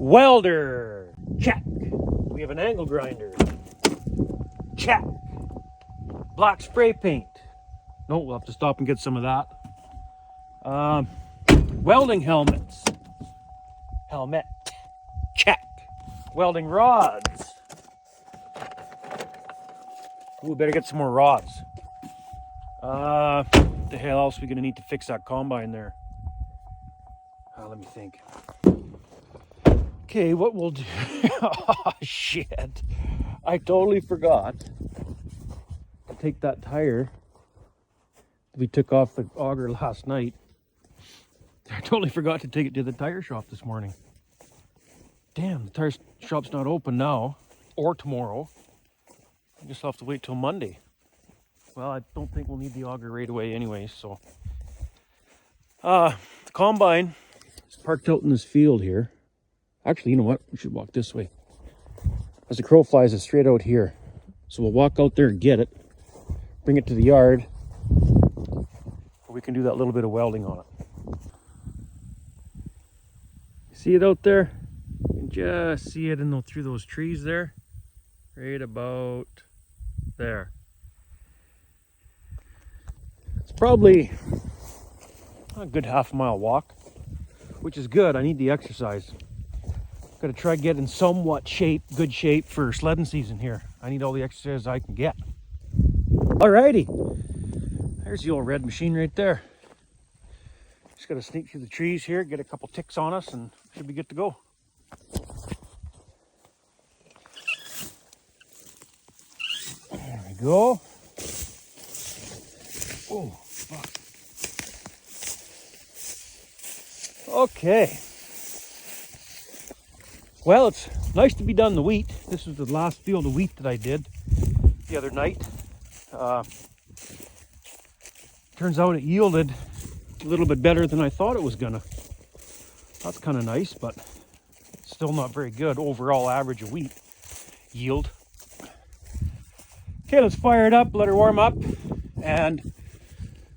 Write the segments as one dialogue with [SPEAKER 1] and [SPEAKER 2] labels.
[SPEAKER 1] Welder, check. We have an angle grinder, check. Black spray paint. No, we'll have to stop and get some of that. Welding helmets. Helmet, check. Welding rods. Ooh, better get some more rods. What the hell else are we gonna need to fix that combine there? Let me think. Okay, what we'll do... Oh, shit. I totally forgot to take that tire we took off the auger last night. I totally forgot to take it to the tire shop this morning. Damn, the tire shop's not open now or tomorrow. I just have to wait till Monday. Well, I don't think we'll need the auger right away anyway, so. The combine is parked out in this field here. Actually, you know what? We should walk this way. As the crow flies, it's straight out here. So we'll walk out there and get it, bring it to the yard, or we can do that little bit of welding on it. See it out there? You can just see it through those trees there. Right about there. It's probably a good half-mile walk, which is good. I need the exercise. Got to try getting somewhat good shape for sledding season here. I need all the exercise I can get. Alrighty, there's the old red machine right there. Just got to sneak through the trees here, get a couple ticks on us, and should be good to go. There we go. Oh, fuck. Okay. Well, it's nice to be done the wheat. This is the last field of wheat that I did the other night. Turns out it yielded a little bit better than I thought it was gonna. That's kind of nice, but still not very good overall average of wheat yield. Okay, let's fire it up, let her warm up, and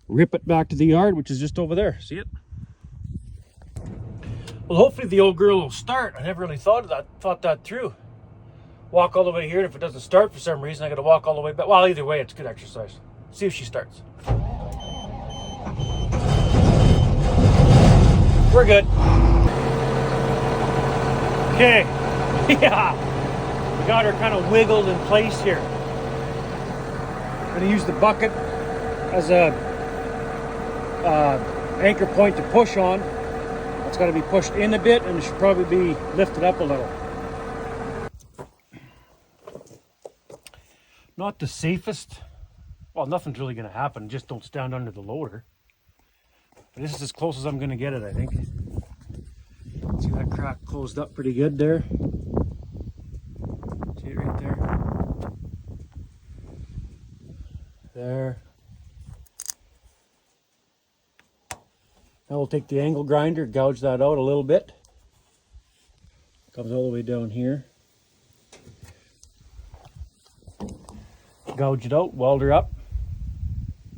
[SPEAKER 1] rip it back to the yard, which is just over there. See it? Well, hopefully the old girl will start. I never really thought that through. Walk all the way here, and if it doesn't start for some reason, I got to walk all the way back. Well, either way, it's good exercise. See if she starts. We're good. Okay. Yeah. We got her kind of wiggled in place here. I'm going to use the bucket as a anchor point to push on. It's got to be pushed in a bit, and it should probably be lifted up a little. Not the safest. Well, nothing's really going to happen. Just don't stand under the loader. But this is as close as I'm going to get it, I think. See that crack closed up pretty good there? See it right there? There. Now we'll take the angle grinder, gouge that out a little bit. Comes all the way down here. Gouge it out, weld her up.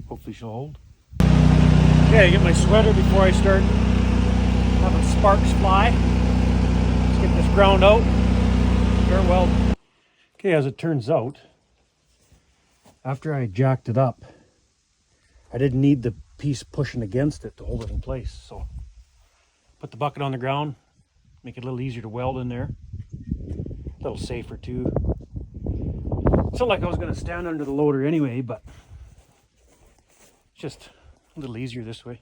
[SPEAKER 1] Hopefully she'll hold. Okay, I get my sweater before I start having sparks fly. Let's get this ground out. Start welding. Okay, as it turns out, after I jacked it up, I didn't need the piece pushing against it to hold it in place. So put the bucket on the ground, make it a little easier to weld in there. A little safer too. It's not like I was going to stand under the loader anyway, but it's just a little easier this way.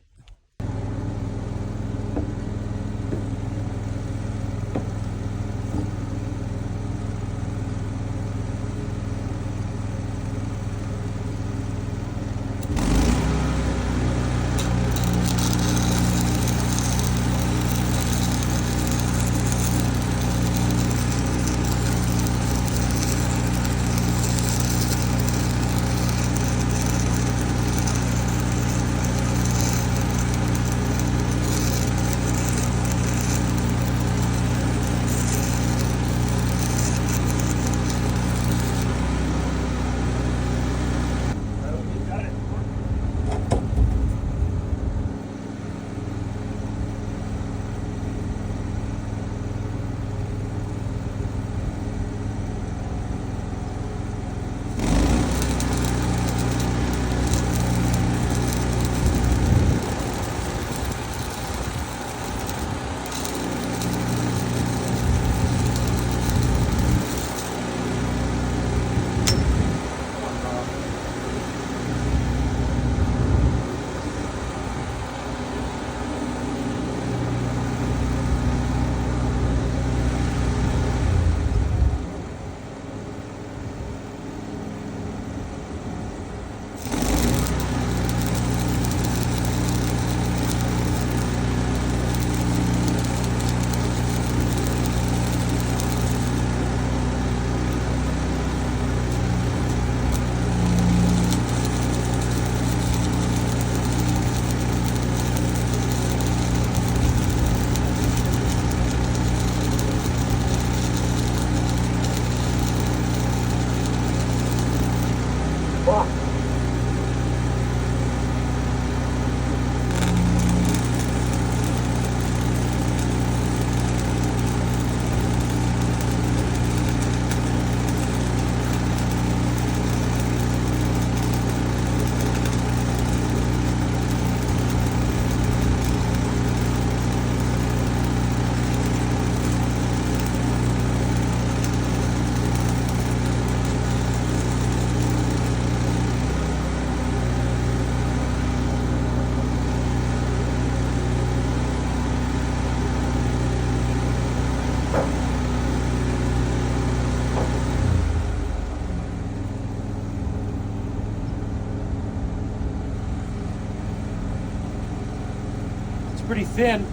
[SPEAKER 1] thin.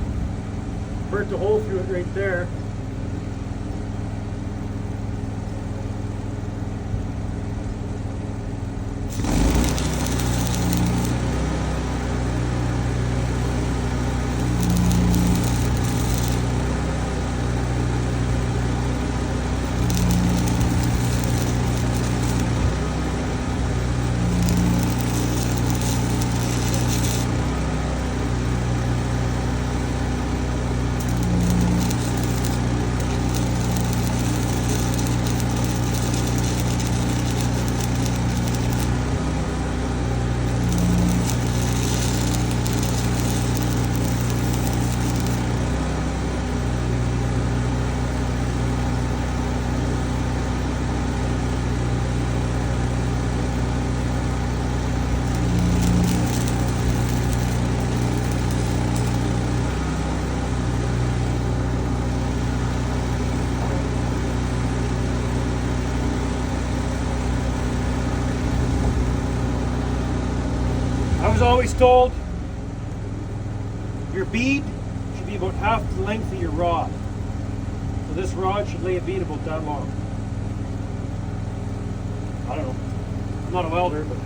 [SPEAKER 1] Burnt a hole through it right there. I was always told your bead should be about half the length of your rod. So this rod should lay a bead about that long. I don't know. I'm not a welder, but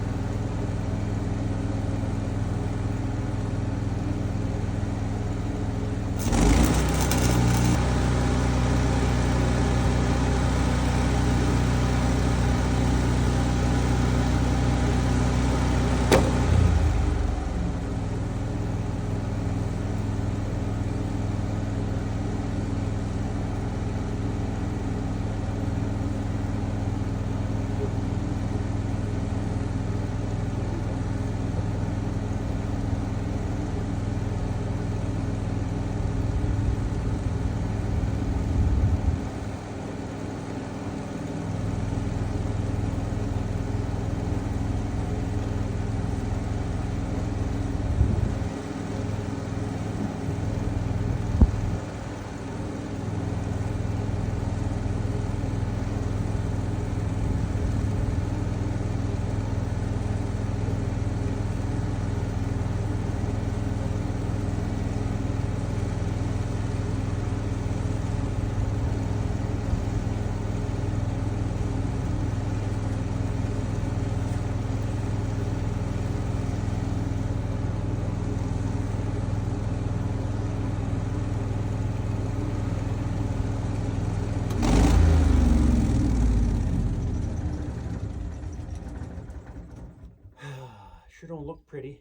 [SPEAKER 1] sure don't look pretty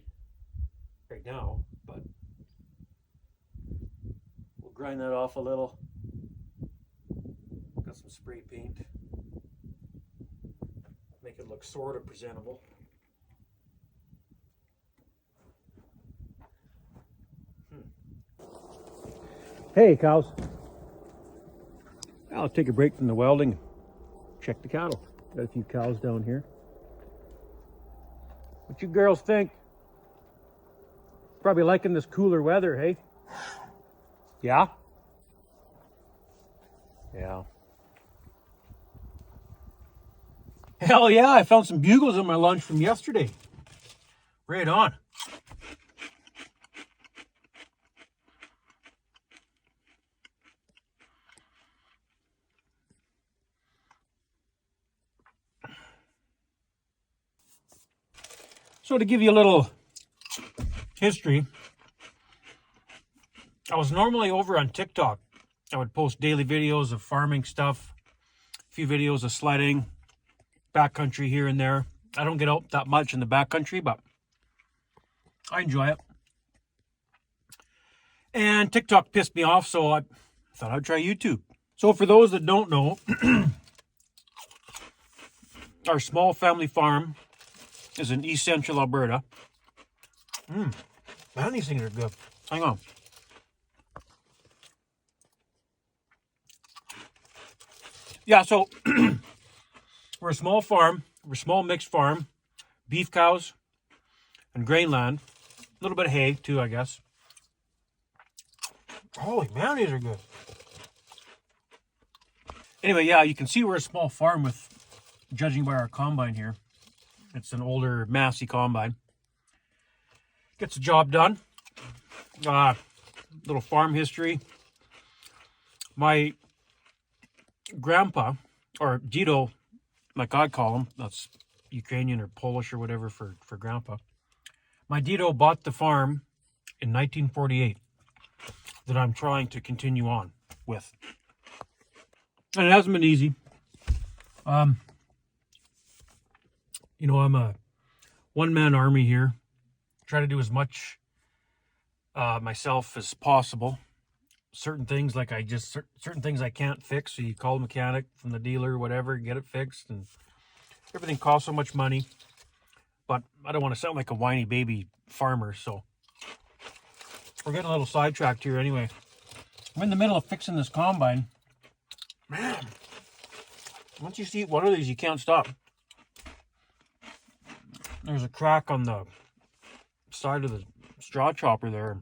[SPEAKER 1] right now, but we'll grind that off a little. Got some spray paint. Make it look sort of presentable. Hey, cows. I'll take a break from the welding. Check the cattle. Got a few cows down here. What you girls think? Probably liking this cooler weather, hey? Yeah? Yeah. Hell yeah, I found some bugles in my lunch from yesterday. Right on. So to give you a little history, I was normally over on TikTok. I would post daily videos of farming stuff, a few videos of sledding, backcountry here and there. I don't get out that much in the backcountry, but I enjoy it. And TikTok pissed me off, so I thought I'd try YouTube. So for those that don't know, our small family farm is in East Central Alberta. Man, these things are good. Hang on. Yeah, so we're a small farm. We're a small mixed farm. Beef cows and grain land. A little bit of hay too, I guess. Holy man, these are good. Anyway, yeah, you can see we're a small farm with, judging by our combine here. It's an older Massey combine. Gets the job done. little farm history. My grandpa, or Dito, like I call him, that's Ukrainian or Polish or whatever for grandpa. My Dito bought the farm in 1948 that I'm trying to continue on with. And it hasn't been easy. You know, I'm a one-man army here. Try to do as much myself as possible. Certain things certain things I can't fix, so you call a mechanic from the dealer, whatever, get it fixed, and everything costs so much money. But I don't want to sound like a whiny baby farmer, so we're getting a little sidetracked here anyway. I'm in the middle of fixing this combine. Man, once you see one of these, you can't stop. There's a crack on the side of the straw chopper there.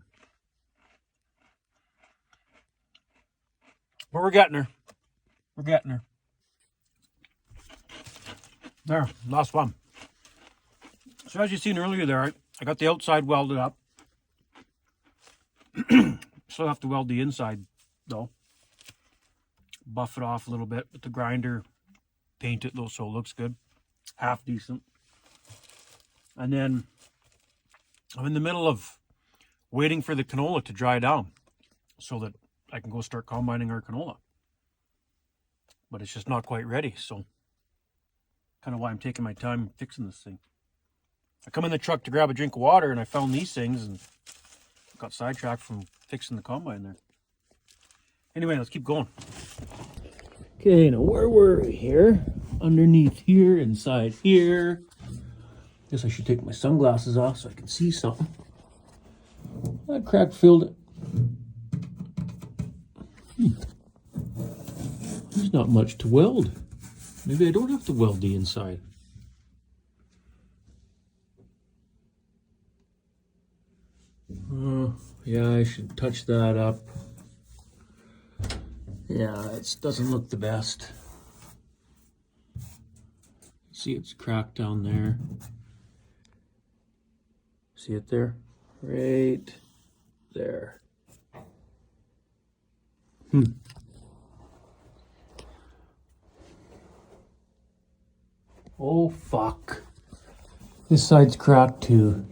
[SPEAKER 1] But we're getting her. We're getting her. There, last one. So as you seen earlier there, I got the outside welded up. Still have to weld the inside though. Buff it off a little bit with the grinder. Paint it though so it looks good. Half decent. And then I'm in the middle of waiting for the canola to dry down so that I can go start combining our canola. But it's just not quite ready, so kind of why I'm taking my time fixing this thing. I come in the truck to grab a drink of water and I found these things and got sidetracked from fixing the combine there. Anyway, let's keep going. Okay, now where were we here? Underneath here, inside here. Guess I should take my sunglasses off so I can see something. That crack filled it. There's not much to weld. Maybe I don't have to weld the inside. Yeah, I should touch that up. Yeah, it doesn't look the best. See, it's cracked down there. See it there? Right there. Oh, fuck. This side's cracked too.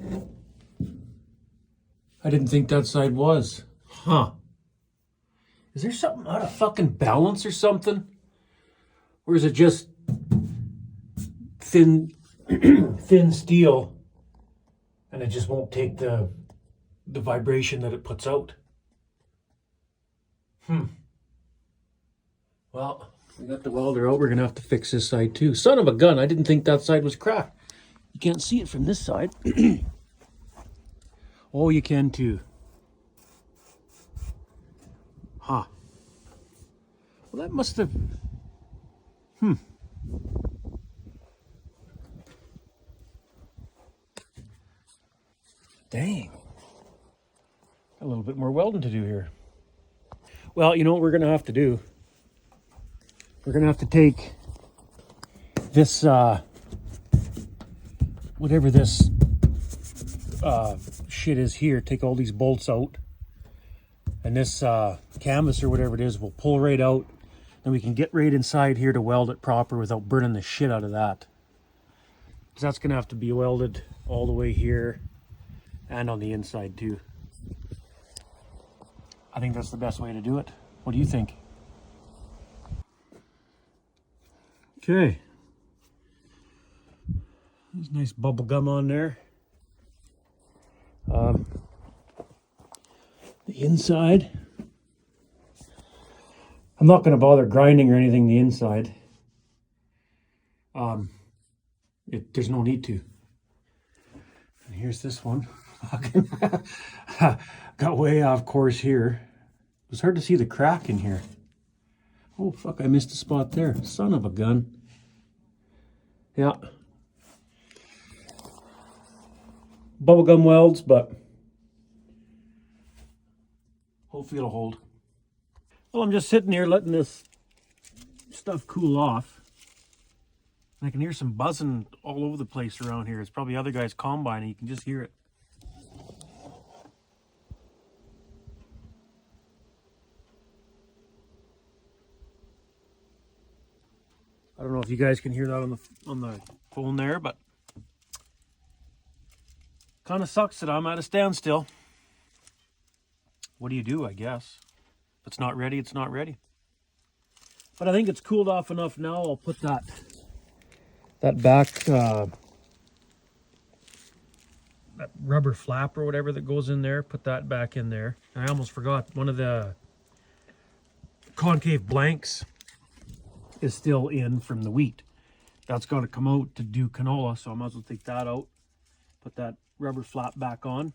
[SPEAKER 1] I didn't think that side was. Huh. Is there something out of fucking balance or something? Or is it just thin thin steel and it just won't take the vibration that it puts out? Well, we got the welder out. We're gonna have to fix this side too. Son of a gun, I didn't think that side was cracked. You can't see it from this side. Oh, you can too. Huh. Well, that must have... Dang. A little bit more welding to do here. Well, you know what we're going to have to do? We're going to have to take this, whatever this shit is here, take all these bolts out. And this canvas or whatever it is will pull right out. And we can get right inside here to weld it proper without burning the shit out of that. Because that's going to have to be welded all the way here and on the inside too. I think that's the best way to do it. What do you think? Okay. There's nice bubble gum on there. The inside. I'm not going to bother grinding or anything the inside. There's no need to. And here's this one. Got way off course here. It was hard to see the crack in here. Oh, fuck, I missed a spot there. Son of a gun. Yeah. Bubblegum welds, but hopefully it'll hold. Well, I'm just sitting here letting this stuff cool off. I can hear some buzzing all over the place around here. It's probably other guys combining. You can just hear it. I don't know if you guys can hear that on the phone there, but kind of sucks that I'm at a standstill. What do you do, I guess? If it's not ready, it's not ready. But I think it's cooled off enough now. I'll put that back that rubber flap or whatever that goes in there, put that back in there. And I almost forgot, one of the concave blanks is still in from the wheat. That's got to come out to do canola, so I might as well take that out, put that rubber flap back on,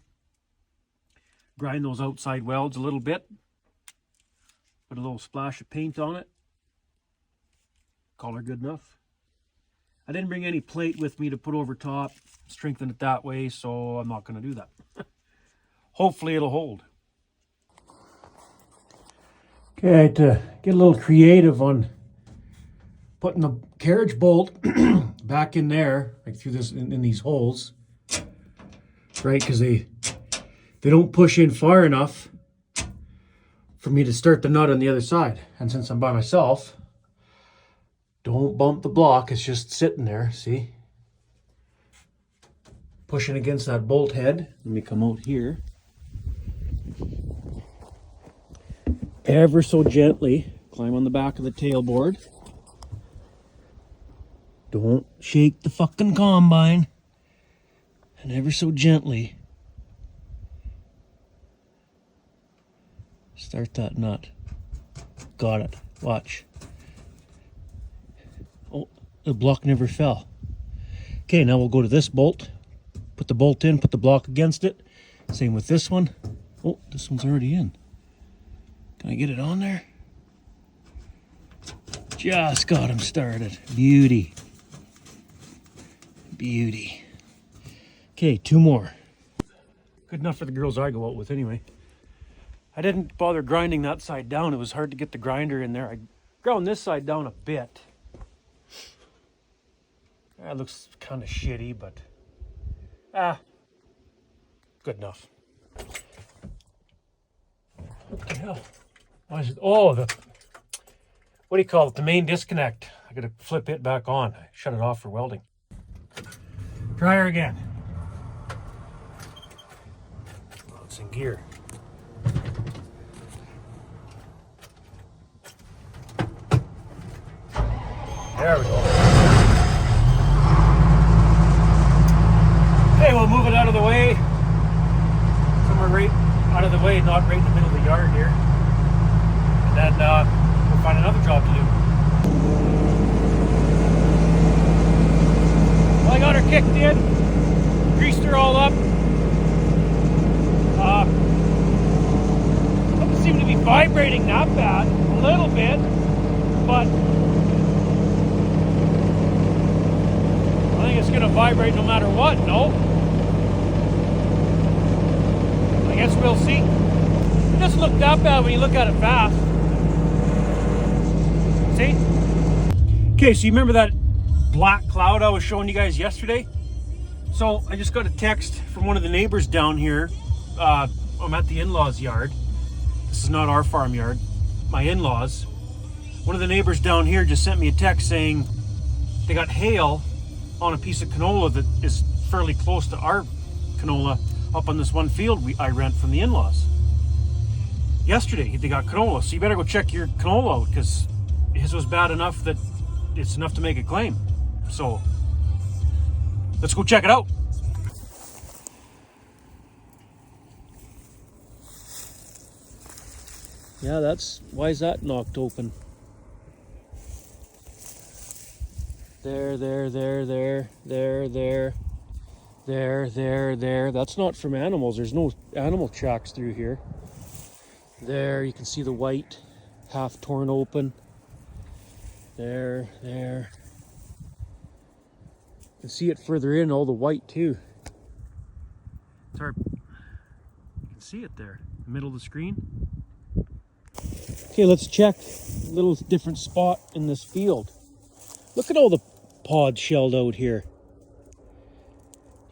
[SPEAKER 1] grind those outside welds a little bit, put a little splash of paint on it, call her good enough. I didn't bring any plate with me to put over top, strengthen it that way, so I'm not going to do that. Hopefully it'll hold. Okay, I had to get a little creative on putting the carriage bolt back in there, like through this in these holes, right? Because they don't push in far enough for me to start the nut on the other side. And since I'm by myself, don't bump the block. It's just sitting there. See, pushing against that bolt head. Let me come out here. Ever so gently climb on the back of the tailboard. Don't shake the fucking combine. And ever so gently start that nut. Got it. Watch. Oh, the block never fell. Okay, now we'll go to this bolt. Put the bolt in, put the block against it. Same with this one. Oh, this one's already in. Can I get it on there? Just got him started. Beauty. Beauty. Okay, 2 more. Good enough for the girls I go out with anyway. I didn't bother grinding that side down. It was hard to get the grinder in there. I ground this side down a bit. That looks kind of shitty, but good enough. What the hell? Why is it? Oh, what do you call it? The main disconnect. I gotta flip it back on. Shut it off for welding. Try her again. Oh, it's in gear. There we go. Okay, we'll move it out of the way. Somewhere right out of the way, not right in the middle of the yard here. And then we'll find another job to do. Well, I got her kicked in, greased her all up. Doesn't seem to be vibrating that bad. A little bit, but I think it's going to vibrate no matter what, no? I guess we'll see. It doesn't look that bad when you look at it fast. See? Okay, so you remember that black cloud I was showing you guys yesterday? So I just got a text from one of the neighbors down here. I'm at the in-laws yard. This is not our farm yard, my in-laws. One of the neighbors down here just sent me a text saying they got hail on a piece of canola that is fairly close to our canola up on this one field I rent from the in-laws. Yesterday they got canola, so you better go check your canola out, because his was bad enough that it's enough to make a claim. So let's go check it out. Yeah, why is that knocked open? There. That's not from animals. There's no animal tracks through here. There, you can see the white half torn open. There. You can see it further in, all the white too. It's hard. You can see it there, in the middle of the screen. Okay, let's check a little different spot in this field. Look at all the pods shelled out here.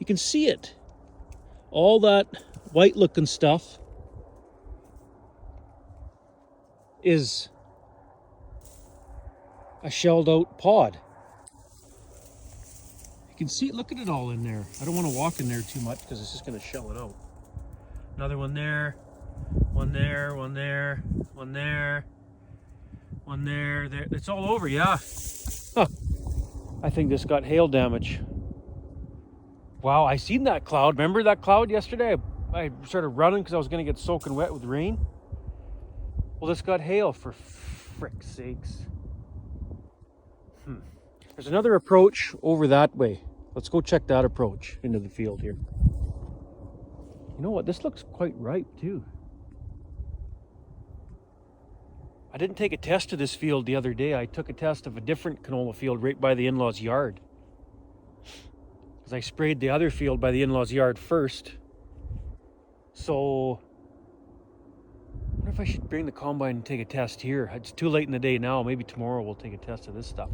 [SPEAKER 1] You can see it. All that white looking stuff is a shelled out pod. You can see, look at it all in there. I don't want to walk in there too much because it's just going to shell it out. Another one there, one there, one there, one there, one there, there. It's all over, yeah. Huh. I think this got hail damage. Wow, I seen that cloud. Remember that cloud yesterday? I started running because I was going to get soaking wet with rain. Well, this got hail, for frick's sakes. There's another approach over that way. Let's go check that approach into the field here. You know what? This looks quite ripe too. I didn't take a test of this field the other day. I took a test of a different canola field right by the in-laws' yard. Because I sprayed the other field by the in-laws' yard first. So I wonder if I should bring the combine and take a test here. It's too late in the day now. Maybe tomorrow we'll take a test of this stuff.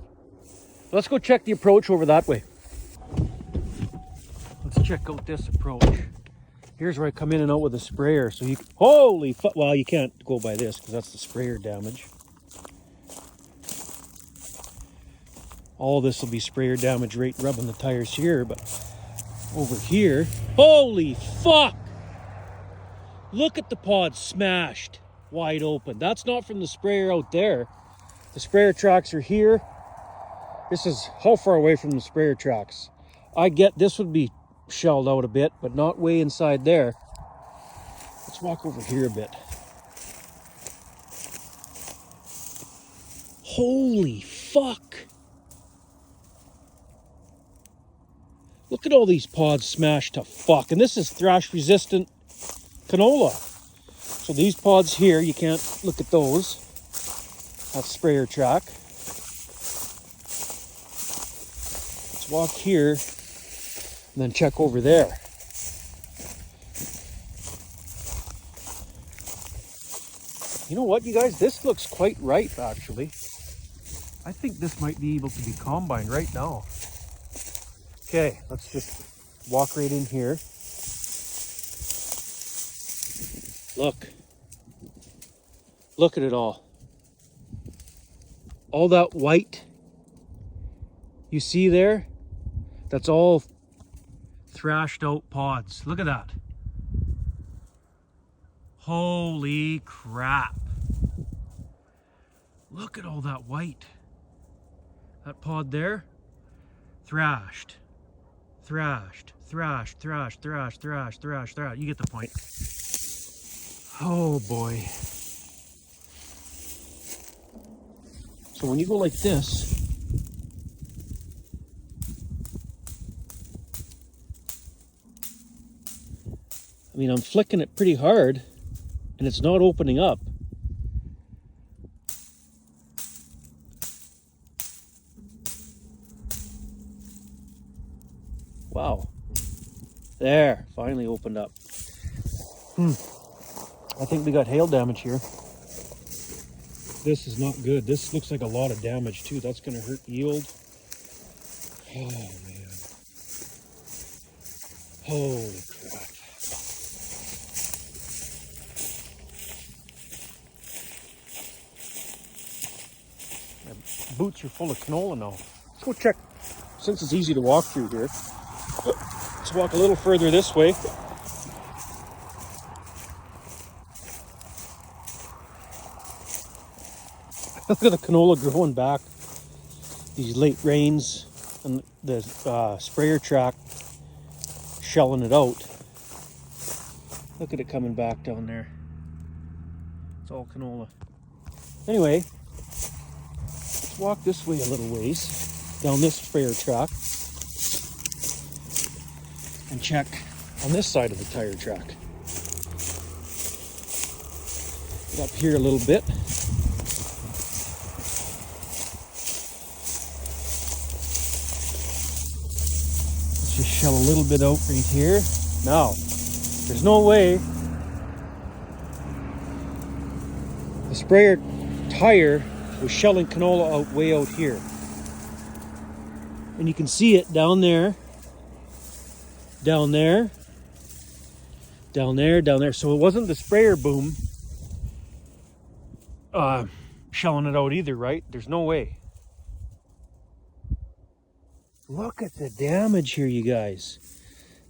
[SPEAKER 1] Let's go check the approach over that way. Let's check out this approach. Here's where I come in and out with a sprayer. So you, holy fuck, well, you can't go by this because that's the sprayer damage. All this will be sprayer damage right rubbing the tires here, but over here, holy fuck! Look at the pod smashed wide open. That's not from the sprayer out there. The sprayer tracks are here. This is how far away from the sprayer tracks. I get this would be shelled out a bit, but not way inside there. Let's walk over here a bit. Holy fuck! Look at all these pods smashed to fuck. And this is thrash resistant canola. So these pods here, you can't look at those. That's sprayer track. Let's walk here and then check over there. You know what, you guys? This looks quite ripe, actually. I think this might be able to be combined right now. Okay, let's just walk right in here. Look. Look at it all. All that white you see there, that's all thrashed out pods. Look at that. Holy crap. Look at all that white. That pod there, thrashed. Thrashed, thrashed, thrashed, thrashed, thrashed, thrashed, thrashed. You get the point. Oh boy. So when you go like this, I mean, I'm flicking it pretty hard and it's not opening up. Wow. There, finally opened up. I think we got hail damage here. This is not good. This looks like a lot of damage too. That's going to hurt yield. Oh man. Holy crap. My boots are full of canola now. Let's go check, since it's easy to walk through here. Let's walk a little further this way. Look at the canola growing back. These late rains and the sprayer track shelling it out. Look at it coming back down there. It's all canola. Anyway, let's walk this way a little ways down this sprayer track and check on this side of the tire track. Get up here a little bit. Just shell a little bit out right here. Now, there's no way the sprayer tire was shelling canola out way out here. And you can see it down there, down there, down there, down there. So it wasn't the sprayer boom shelling it out either, right? There's no way. Look at the damage here, you guys.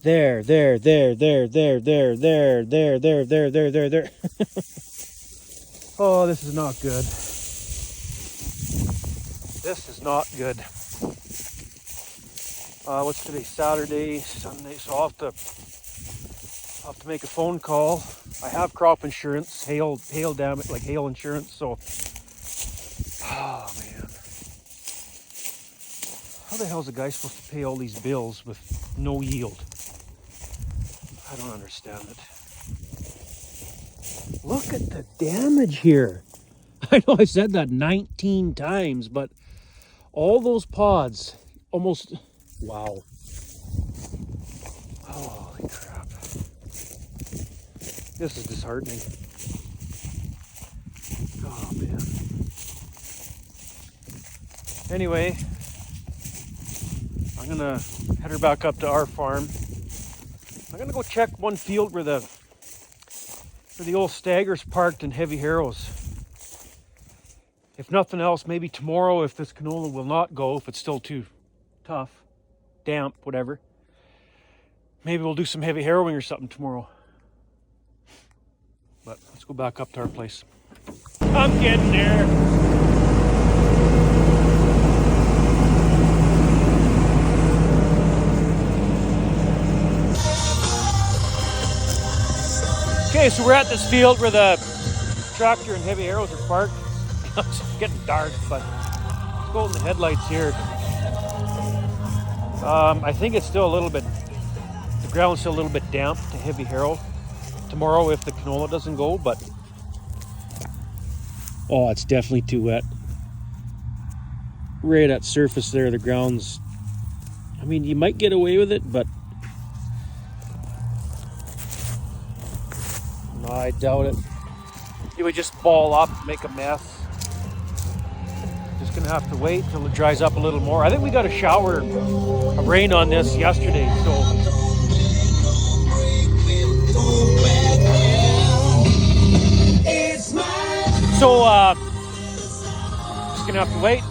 [SPEAKER 1] There. Oh, this is not good. This is not good. What's today? Saturday, Sunday. So I'll have to make a phone call. I have crop insurance, hail damage, like hail insurance. So, oh man, how the hell is a guy supposed to pay all these bills with no yield? I don't understand it. Look at the damage here. I know I said that 19 times, but all those pods almost, wow. Holy crap. This is disheartening. Oh man. Anyway, I'm gonna head her back up to our farm. I'm gonna go check one field where the old stagger's parked and heavy harrows. If nothing else, maybe tomorrow, if this canola will not go, if it's still too tough, damp, whatever, maybe we'll do some heavy harrowing or something tomorrow. But let's go back up to our place. I'm getting there. Okay, so we're at this field where the tractor and heavy harrows are parked. It's getting dark, but let's go in the headlights here. I think it's still a little bit, the ground's still a little bit damp to heavy harrow tomorrow if the canola doesn't go, but oh, it's definitely too wet. Right at surface there, the ground's, I mean, you might get away with it, but no, I doubt it. You would just ball up, make a mess. Just gonna have to wait till it dries up a little more. I think we got a shower of rain on this yesterday, so just gonna have to wait.